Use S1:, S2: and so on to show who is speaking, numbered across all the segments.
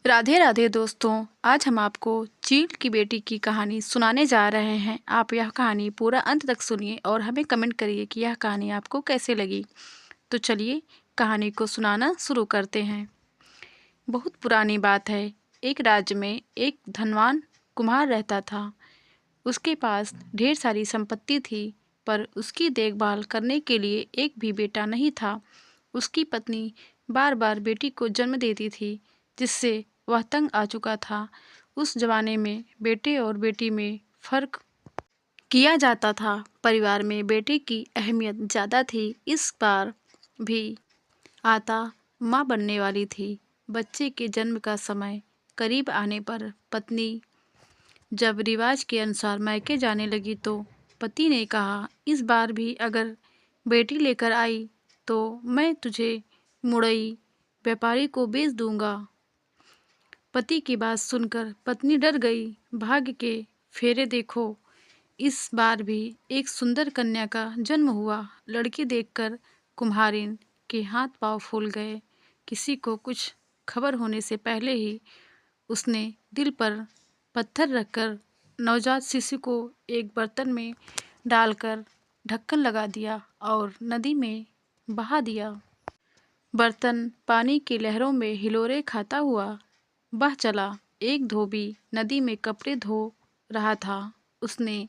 S1: राधे राधे दोस्तों। आज हम आपको चील की बेटी की कहानी सुनाने जा रहे हैं। आप यह कहानी पूरा अंत तक सुनिए और हमें कमेंट करिए कि यह कहानी आपको कैसे लगी। तो चलिए कहानी को सुनाना शुरू करते हैं। बहुत पुरानी बात है। एक राज्य में एक धनवान कुम्हार रहता था। उसके पास ढेर सारी संपत्ति थी, पर उसकी देखभाल करने के लिए एक भी बेटा नहीं था। उसकी पत्नी बार बार बेटी को जन्म देती थी, जिससे वह तंग आ चुका था। उस जमाने में बेटे और बेटी में फ़र्क किया जाता था। परिवार में बेटे की अहमियत ज़्यादा थी। इस बार भी आता माँ बनने वाली थी। बच्चे के जन्म का समय करीब आने पर पत्नी जब रिवाज के अनुसार मायके जाने लगी तो पति ने कहा, इस बार भी अगर बेटी लेकर आई तो मैं तुझे मुड़ई व्यापारी को बेच दूंगा। पति की बात सुनकर पत्नी डर गई। भाग्य के फेरे देखो, इस बार भी एक सुंदर कन्या का जन्म हुआ। लड़की देखकर कुम्हारिन के हाथ पांव फूल गए। किसी को कुछ खबर होने से पहले ही उसने दिल पर पत्थर रखकर नवजात शिशु को एक बर्तन में डालकर ढक्कन लगा दिया और नदी में बहा दिया। बर्तन पानी की लहरों में हिलोरे खाता हुआ बह चला। एक धोबी नदी में कपड़े धो रहा था। उसने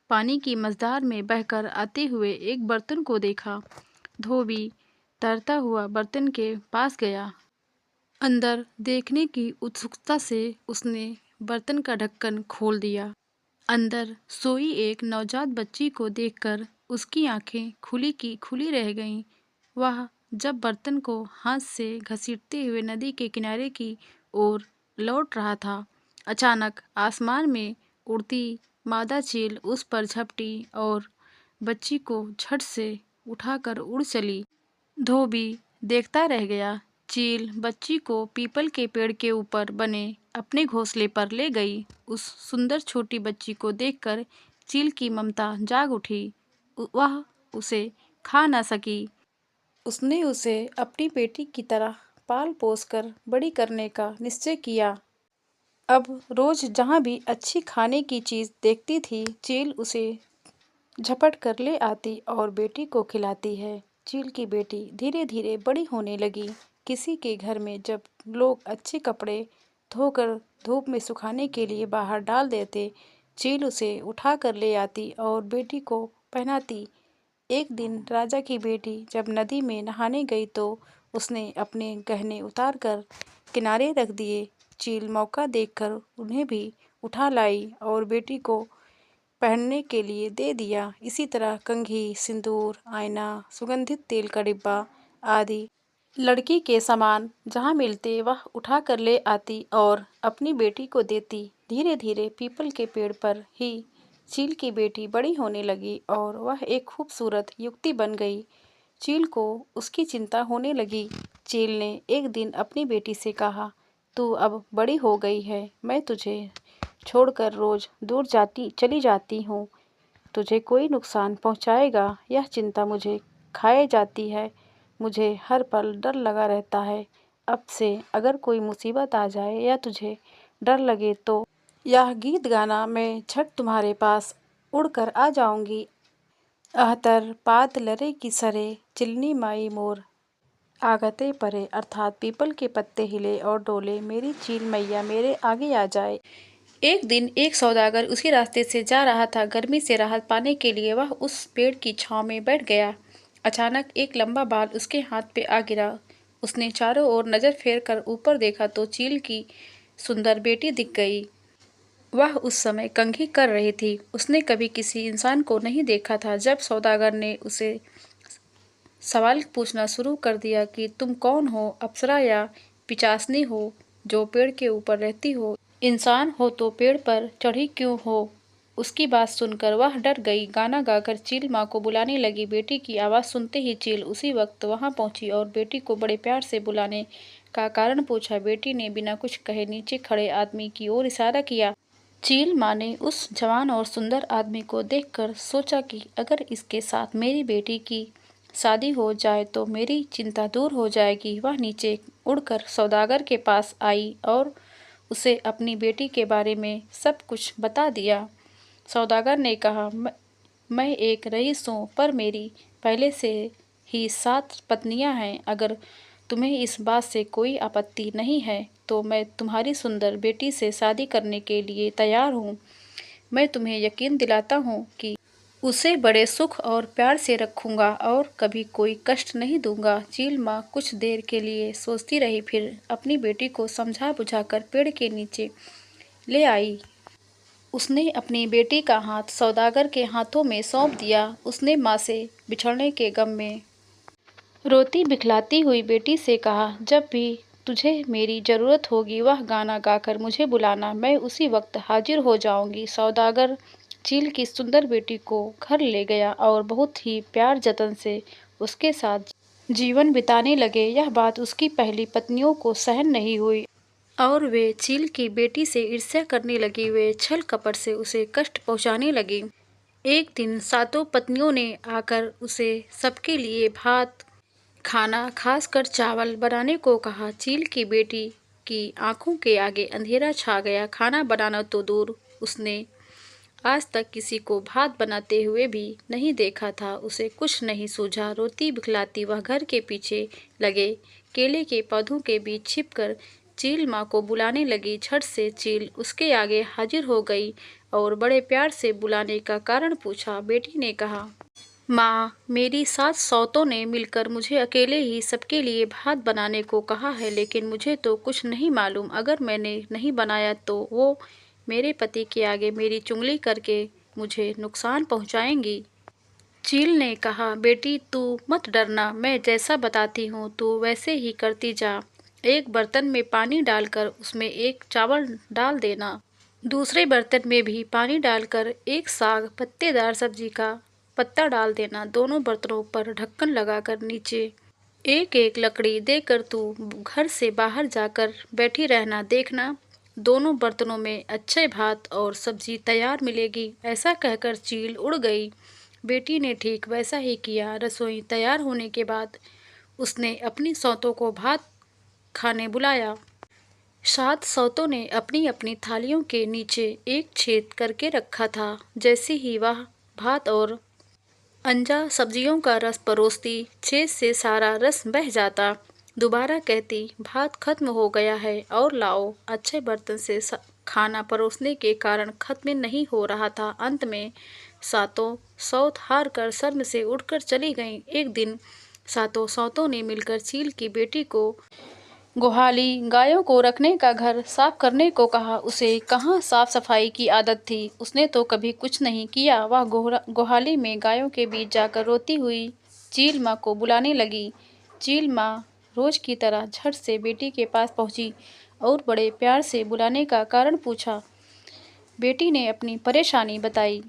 S1: पानी की मझधार में बहकर आते हुए एक बर्तन को देखा। धोबी तैरता हुआ बर्तन के पास गया। अंदर देखने की उत्सुकता से उसने बर्तन का ढक्कन खोल दिया। अंदर सोई एक नवजात बच्ची को देखकर उसकी आंखें खुली की खुली रह गईं। वह जब बर्तन को हाथ से घसीटते हुए नदी के किनारे की ओर लौट रहा था, अचानक आसमान में उड़ती मादा चील उस पर झपटी और बच्ची को झट से उठाकर उड़ चली। धोबी देखता रह गया। चील बच्ची को पीपल के पेड़ के ऊपर बने अपने घोंसले पर ले गई। उस सुंदर छोटी बच्ची को देखकर चील की ममता जाग उठी। वह उसे खा न सकी। उसने उसे अपनी बेटी की तरह पाल पोस कर बड़ी करने का निश्चय किया। अब रोज जहाँ भी अच्छी खाने की चीज़ देखती थी, चील उसे झपट कर ले आती और बेटी को खिलाती है। चील की बेटी धीरे धीरे बड़ी होने लगी। किसी के घर में जब लोग अच्छे कपड़े धोकर धूप में सुखाने के लिए बाहर डाल देते, चील उसे उठा कर ले आती और बेटी को पहनाती। एक दिन राजा की बेटी जब नदी में नहाने गई तो उसने अपने गहने उतार कर किनारे रख दिए। चील मौका देखकर उन्हें भी उठा लाई और बेटी को पहनने के लिए दे दिया। इसी तरह कंघी, सिंदूर, आईना, सुगंधित तेल का डिब्बा आदि लड़की के सामान जहाँ मिलते वह उठा कर ले आती और अपनी बेटी को देती। धीरे धीरे पीपल के पेड़ पर ही चील की बेटी बड़ी होने लगी और वह एक खूबसूरत युवती बन गई। चील को उसकी चिंता होने लगी। चील ने एक दिन अपनी बेटी से कहा, तू अब बड़ी हो गई है, मैं तुझे छोड़कर रोज दूर चली जाती हूँ। तुझे कोई नुकसान पहुँचाएगा, यह चिंता मुझे खाए जाती है। मुझे हर पल डर लगा रहता है। अब से अगर कोई मुसीबत आ जाए या तुझे डर लगे तो यह गीत गाना, मैं झट तुम्हारे पास उड़कर आ जाऊंगी। अहतर पात लरे की सरे, चिलनी माई मोर आगते परे। अर्थात पीपल के पत्ते हिले और डोले, मेरी चील मैया मेरे आगे आ जाए। एक दिन एक सौदागर उसी रास्ते से जा रहा था। गर्मी से राहत पाने के लिए वह उस पेड़ की छांव में बैठ गया। अचानक एक लंबा बाल उसके हाथ पे आ गिरा। उसने चारों ओर नजर फेर कर ऊपर देखा तो चील की सुंदर बेटी दिख गई। वह उस समय कंघी कर रही थी। उसने कभी किसी इंसान को नहीं देखा था। जब सौदागर ने उसे सवाल पूछना शुरू कर दिया कि तुम कौन हो, अप्सरा या पिचासनी हो जो पेड़ के ऊपर रहती हो, इंसान हो तो पेड़ पर चढ़ी क्यों हो? उसकी बात सुनकर वह डर गई। गाना गाकर चील माँ को बुलाने लगी। बेटी की आवाज़ सुनते ही चील उसी वक्त वहां पहुंची और बेटी को बड़े प्यार से बुलाने का कारण पूछा। बेटी ने बिना कुछ कहे नीचे खड़े आदमी की ओर इशारा किया। चील माँ ने उस जवान और सुंदर आदमी को देखकर सोचा कि अगर इसके साथ मेरी बेटी की शादी हो जाए तो मेरी चिंता दूर हो जाएगी। वह नीचे उड़कर सौदागर के पास आई और उसे अपनी बेटी के बारे में सब कुछ बता दिया। सौदागर ने कहा, मैं एक रईस हूँ, पर मेरी पहले से ही 7 पत्नियाँ हैं। अगर तुम्हें इस बात से कोई आपत्ति नहीं है तो मैं तुम्हारी सुंदर बेटी से शादी करने के लिए तैयार हूँ। मैं तुम्हें यकीन दिलाता हूँ कि उसे बड़े सुख और प्यार से रखूँगा और कभी कोई कष्ट नहीं दूँगा। चील माँ कुछ देर के लिए सोचती रही, फिर अपनी बेटी को समझा बुझाकर पेड़ के नीचे ले आई। उसने अपनी बेटी का हाथ सौदागर के हाथों में सौंप दिया। उसने माँ से बिछड़ने के गम में रोती बिखलाती हुई बेटी से कहा, जब भी तुझे मेरी ज़रूरत होगी वह गाना गाकर मुझे बुलाना, मैं उसी वक्त हाजिर हो जाऊंगी। सौदागर चील की सुंदर बेटी को घर ले गया और बहुत ही प्यार जतन से उसके साथ जीवन बिताने लगे। यह बात उसकी पहली पत्नियों को सहन नहीं हुई और वे चील की बेटी से ईर्ष्या करने लगी। वे छल कपट से उसे कष्ट पहुंचाने लगी। एक दिन 7 पत्नियों ने आकर उसे सबके लिए भात, खाना, खासकर चावल बनाने को कहा। चील की बेटी की आंखों के आगे अंधेरा छा गया। खाना बनाना तो दूर, उसने आज तक किसी को भात बनाते हुए भी नहीं देखा था। उसे कुछ नहीं सूझा। रोती बिखलाती वह घर के पीछे लगे केले के पौधों के बीच छिपकर चील माँ को बुलाने लगी। झट से चील उसके आगे हाजिर हो गई और बड़े प्यार से बुलाने का कारण पूछा। बेटी ने कहा, माँ, मेरी 7 सौतों ने मिलकर मुझे अकेले ही सबके लिए भात बनाने को कहा है, लेकिन मुझे तो कुछ नहीं मालूम। अगर मैंने नहीं बनाया तो वो मेरे पति के आगे मेरी चुगली करके मुझे नुकसान पहुँचाएंगी। चील ने कहा, बेटी तू मत डरना, मैं जैसा बताती हूँ तू वैसे ही करती जा। एक बर्तन में पानी डालकर उसमें एक चावल डाल देना, दूसरे बर्तन में भी पानी डालकर एक साग पत्तेदार सब्जी का पत्ता डाल देना। दोनों बर्तनों पर ढक्कन लगाकर नीचे एक एक लकड़ी देकर तू घर से बाहर जाकर बैठी रहना। देखना दोनों बर्तनों में अच्छे भात और सब्जी तैयार मिलेगी। ऐसा कहकर चील उड़ गई। बेटी ने ठीक वैसा ही किया। रसोई तैयार होने के बाद उसने अपनी सौतों को भात खाने बुलाया। 7 सौतों ने अपनी अपनी थालियों के नीचे एक छेद करके रखा था। जैसे ही वह भात और अंजा सब्जियों का रस परोसती, छेद से सारा रस बह जाता। दोबारा कहती, भात खत्म हो गया है और लाओ। अच्छे बर्तन से खाना परोसने के कारण खत्म नहीं हो रहा था। अंत में 7 सौत हार कर शर्म से उठकर चली गईं। एक दिन 7 सौतों ने मिलकर चील की बेटी को गुहाली गायों को रखने का घर साफ करने को कहा। उसे कहाँ साफ सफाई की आदत थी, उसने तो कभी कुछ नहीं किया। वह गुहाली में गायों के बीच जाकर रोती हुई चील माँ को बुलाने लगी। चील माँ रोज की तरह झट से बेटी के पास पहुँची और बड़े प्यार से बुलाने का कारण पूछा। बेटी ने अपनी परेशानी बताई।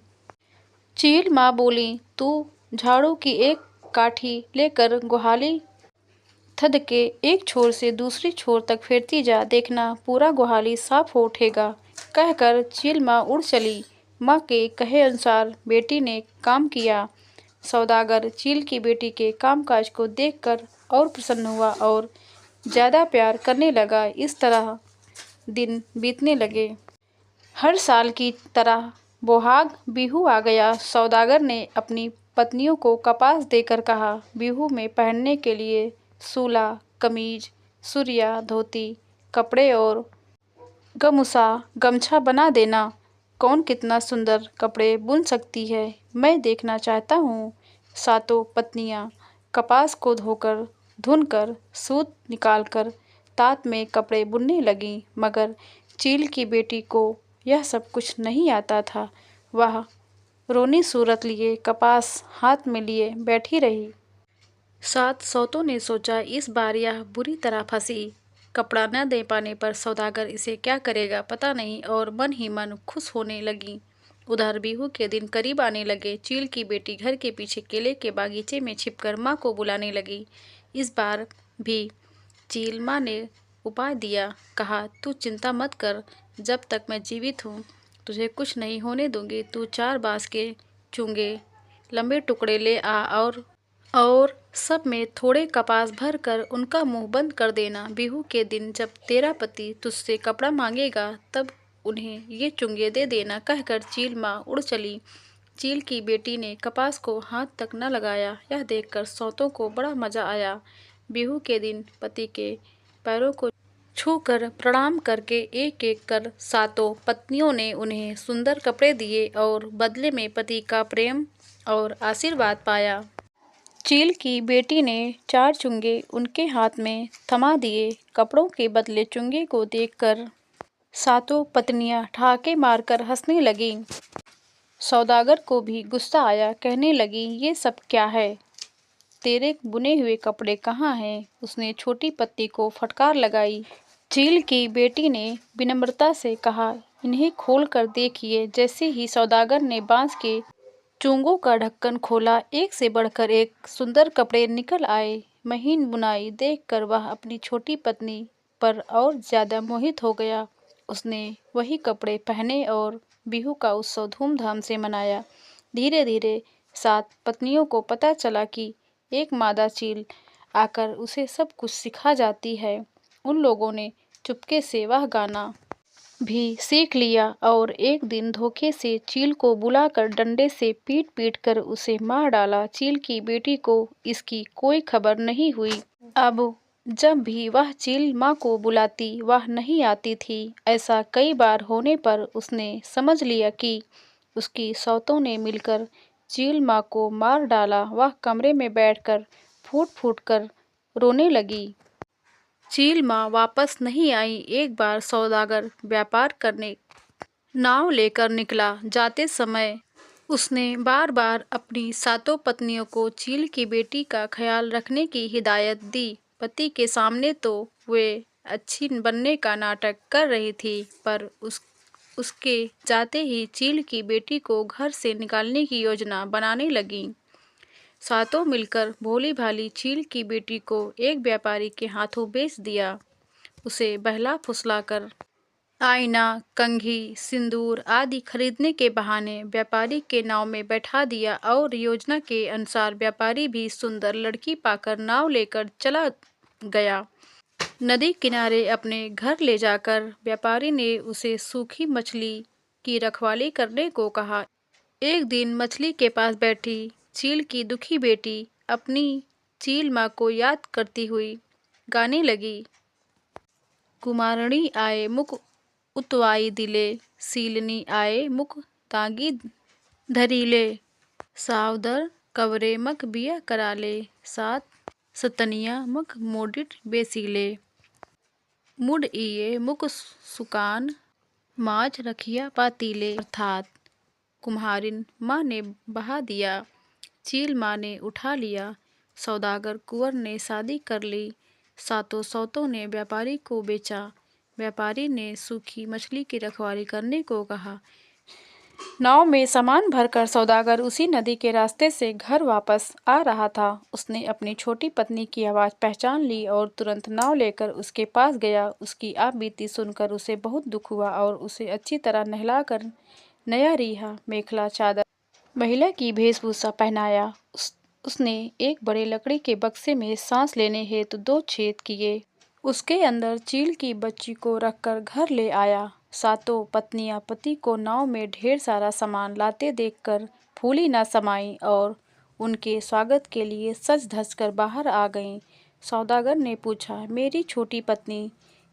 S1: चील माँ बोली, तू झाड़ू की एक काठी लेकर गुहाली थद के एक छोर से दूसरी छोर तक फेरती जा, देखना पूरा गुहाली साफ हो उठेगा। कहकर चील माँ उड़ चली। माँ के कहे अनुसार बेटी ने काम किया। सौदागर चील की बेटी के कामकाज को देखकर और प्रसन्न हुआ और ज़्यादा प्यार करने लगा। इस तरह दिन बीतने लगे। हर साल की तरह बोहाग बिहू आ गया। सौदागर ने अपनी पत्नियों को कपास देकर कहा, बिहू में पहनने के लिए सूला, कमीज, सुरिया, धोती, कपड़े और गमछा बना देना। कौन कितना सुंदर कपड़े बुन सकती है, मैं देखना चाहता हूँ। 7 पत्नियाँ कपास को धोकर धुनकर सूत निकालकर तात में कपड़े बुनने लगीं, मगर चील की बेटी को यह सब कुछ नहीं आता था। वह रोनी सूरत लिए कपास हाथ में लिए बैठी रही। 7 सौतों ने सोचा, इस बार यह बुरी तरह फंसी। कपड़ा न दे पाने पर सौदागर इसे क्या करेगा पता नहीं, और मन ही मन खुश होने लगी। उधर बिहू के दिन करीब आने लगे। चील की बेटी घर के पीछे केले के बागीचे में छिपकर माँ को बुलाने लगी। इस बार भी चील माँ ने उपाय दिया। कहा, तू चिंता मत कर, जब तक मैं जीवित हूँ तुझे कुछ नहीं होने दूंगी। तू 4 बांस के चूंगे लंबे टुकड़े ले आ और सब में थोड़े कपास भर कर उनका मुंह बंद कर देना। बिहू के दिन जब तेरा पति तुझसे कपड़ा मांगेगा तब उन्हें ये चुंगे दे देना, कहकर चील माँ उड़ चली। चील की बेटी ने कपास को हाथ तक न लगाया। यह देखकर सौतों को बड़ा मजा आया। बिहू के दिन पति के पैरों को छूकर प्रणाम करके एक एक कर सातों पत्नियों ने उन्हें सुंदर कपड़े दिए और बदले में पति का प्रेम और आशीर्वाद पाया। चील की बेटी ने 4 चुंगे उनके हाथ में थमा दिए। कपड़ों के बदले चुंगे को देखकर सातों पत्नियां ठहाके मारकर हंसने लगीं। सौदागर को भी गुस्सा आया, कहने लगी, ये सब क्या है? तेरे बुने हुए कपड़े कहाँ हैं? उसने छोटी पत्नी को फटकार लगाई। चील की बेटी ने विनम्रता से कहा, इन्हें खोल कर देखिए। जैसे ही सौदागर ने बांस के चोंगों का ढक्कन खोला, एक से बढ़कर एक सुंदर कपड़े निकल आए। महीन बुनाई देखकर वह अपनी छोटी पत्नी पर और ज्यादा मोहित हो गया। उसने वही कपड़े पहने और बिहू का उत्सव धूमधाम से मनाया। धीरे धीरे 7 पत्नियों को पता चला कि एक मादा चील आकर उसे सब कुछ सिखा जाती है। उन लोगों ने चुपके से वह गाना भी सीख लिया और एक दिन धोखे से चील को बुलाकर डंडे से पीट पीट कर उसे मार डाला। चील की बेटी को इसकी कोई खबर नहीं हुई। अब जब भी वह चील माँ को बुलाती वह नहीं आती थी। ऐसा कई बार होने पर उसने समझ लिया कि उसकी सौतों ने मिलकर चील माँ को मार डाला। वह कमरे में बैठकर फूट फूट कर रोने लगी। चील माँ वापस नहीं आई। एक बार सौदागर व्यापार करने नाव लेकर निकला। जाते समय उसने बार बार अपनी सातों पत्नियों को चील की बेटी का ख्याल रखने की हिदायत दी। पति के सामने तो वे अच्छी बनने का नाटक कर रही थी, पर उसके जाते ही चील की बेटी को घर से निकालने की योजना बनाने लगी। सातों मिलकर भोली भाली चील की बेटी को एक व्यापारी के हाथों बेच दिया। उसे बहला फुसलाकर आईना, कंघी, सिंदूर आदि खरीदने के बहाने व्यापारी के नाव में बैठा दिया और योजना के अनुसार व्यापारी भी सुंदर लड़की पाकर नाव लेकर चला गया। नदी किनारे अपने घर ले जाकर व्यापारी ने उसे सूखी मछली की रखवाली करने को कहा। एक दिन मछली के पास बैठी चील की दुखी बेटी अपनी चील माँ को याद करती हुई गाने लगी। कुमारणी आए मुख उतवाई दिले, सीलनी आए मुख तागी धरीले, सावदर कवरे मक बिया कराले, 7 सतनिया मक मोडिट बेसीले, मुड इये मुक सुकान माज रखिया पातीले। अर्थात कुम्हारिन माँ ने बहा दिया, चील माँ ने उठा लिया, सौदागर कुंवर ने शादी कर ली, सातों सौतों ने व्यापारी को बेचा। व्यापारी ने सूखी मछली की रखवाली करने को कहा। नाव में सामान भरकर सौदागर उसी नदी के रास्ते से घर वापस आ रहा था। उसने अपनी छोटी पत्नी की आवाज़ पहचान ली और तुरंत नाव लेकर उसके पास गया। उसकी आप बीती सुनकर उसे बहुत दुख हुआ और उसे अच्छी तरह नहलाकर नया रिहा मेखला चादर महिला की वेशभूषा पहनाया। उसने एक बड़े लकड़ी के बक्से में सांस लेने हेतु 2 छेद किए। उसके अंदर चील की बच्ची को रखकर घर ले आया। सातों पत्नियां पति को नाव में ढेर सारा सामान लाते देखकर फूली न समाईं और उनके स्वागत के लिए सज धज कर बाहर आ गईं। सौदागर ने पूछा, मेरी छोटी पत्नी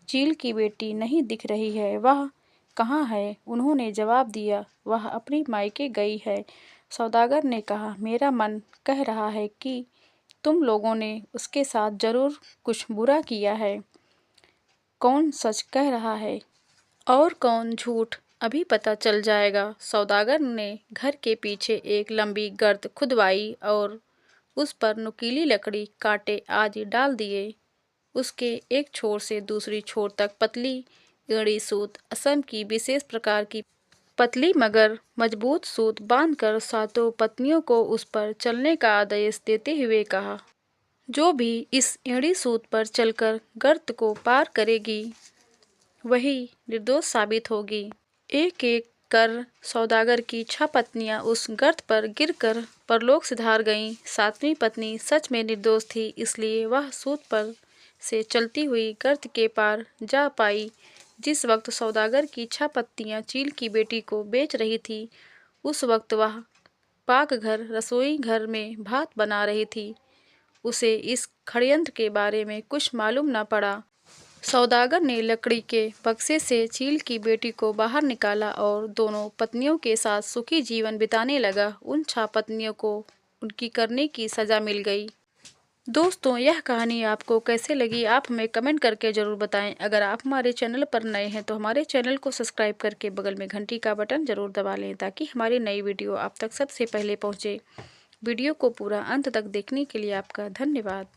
S1: चील की बेटी नहीं दिख रही है, वह कहाँ है? उन्होंने जवाब दिया, वह अपनी मायके गई है। सौदागर ने कहा, मेरा मन कह रहा है कि तुम लोगों ने उसके साथ जरूर कुछ बुरा किया है। कौन सच कह रहा है और कौन झूठ, अभी पता चल जाएगा। सौदागर ने घर के पीछे एक लंबी गर्त खुदवाई और उस पर नुकीली लकड़ी, कांटे आदि डाल दिए। उसके एक छोर से दूसरी छोर तक पतली एड़ी सूत, असम की विशेष प्रकार की पतली मगर मजबूत सूत बांधकर सातों पत्नियों को उस पर चलने का आदेश देते हुए कहा, जो भी इस एड़ी सूत पर चलकर गर्त को पार करेगी वही निर्दोष साबित होगी। एक एक देखकर सौदागर की 6 पत्नियां उस गर्त पर गिरकर परलोक सिधार गईं। 7वीं पत्नी सच में निर्दोष थी, इसलिए वह सूत पर से चलती हुई गर्त के पार जा पाई। जिस वक्त सौदागर की 6 पत्नियां चील की बेटी को बेच रही थी, उस वक्त वह पाकघर रसोई घर में भात बना रही थी। उसे इस षड्यंत्र के बारे में कुछ मालूम न पड़ा। सौदागर ने लकड़ी के बक्से से चील की बेटी को बाहर निकाला और दोनों पत्नियों के साथ सुखी जीवन बिताने लगा। उन 6 पत्नियों को उनकी करने की सजा मिल गई। दोस्तों, यह कहानी आपको कैसे लगी, आप हमें कमेंट करके ज़रूर बताएं। अगर आप हमारे चैनल पर नए हैं तो हमारे चैनल को सब्सक्राइब करके बगल में घंटी का बटन ज़रूर दबा लें, ताकि हमारी नई वीडियो आप तक सबसे पहले पहुँचे। वीडियो को पूरा अंत तक देखने के लिए आपका धन्यवाद।